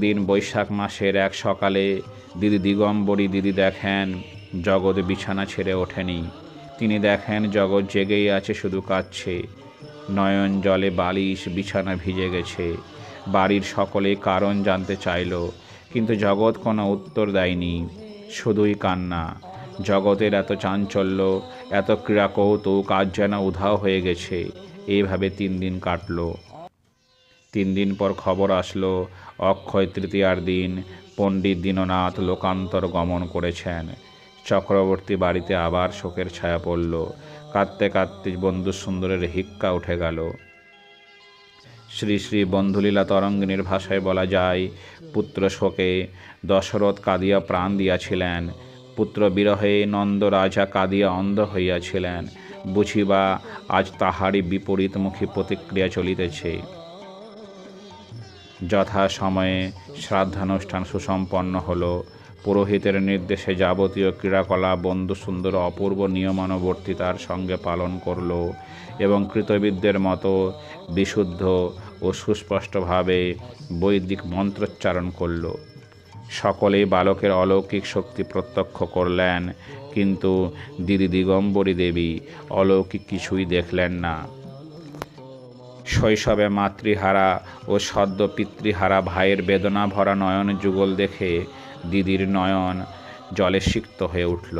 দিন বৈশাখ মাসের এক সকালে দিদি দিগম্বরী দিদি দেখেন জগৎ বিছানা ছেড়ে ওঠেনি। তিনি দেখেন জগৎ জেগেই আছে, শুধু কাঁদছে। নয়ন জলে বালিশ বিছানা ভিজে গেছে। বাড়ির সকলে কারণ জানতে চাইল, কিন্তু জগৎ কোনো উত্তর দেয়নি, শুধুই কান্না। জগতের এত চাঞ্চল্য, এত ক্রীড়া কৌতুক আজ যেন উধাও হয়ে গেছে। এইভাবে 3 দিন কাটল। 3 দিন পর খবর আসলো, অক্ষয় তৃতীয়ার দিন পণ্ডিত দীননাথ লোকান্তর গমন করেছেন। চক্রবর্তী বাড়িতে আবার শোকের ছায়া পড়ল। কাঁদতে কাঁদতে বন্ধু সুন্দরের হিক্কা উঠে গেল। শ্রী শ্রী বন্ধুলীলা তরঙ্গিনীর ভাষায় বলা যায়, পুত্র শোকে দশরথ কাঁদিয়া প্রাণ দিয়াছিলেন, পুত্র বিরহে নন্দ রাজা কাঁদিয়া অন্ধ হইয়াছিলেন। বুঝিবা আজ তাহারই বিপরীতমুখী প্রতিক্রিয়া চলিতেছে। যথা সময়ে শ্রাদ্ধানুষ্ঠান সুসম্পন্ন হল। পুরোহিতের নির্দেশে যাবতীয় ক্রিয়াকলাপ বন্ধু সুন্দর অপূর্ব নিয়মানুবর্তিতার সঙ্গে পালন করল এবং কৃতবিদদের মতো বিশুদ্ধ ও সুস্পষ্টভাবে বৈদিক মন্ত্রোচ্চারণ করল। সকলেই বালকের অলৌকিক শক্তি প্রত্যক্ষ করলেন, কিন্তু দিদি দিগম্বরী দেবী অলৌকিক কিছুই দেখলেন না। শৈশবে মাতৃহারা ও সদ্য পিতৃহারা ভাইয়ের বেদনা ভরা নয়ন যুগল দেখে দিদির নয়ন জলে সিক্ত হয়ে উঠল।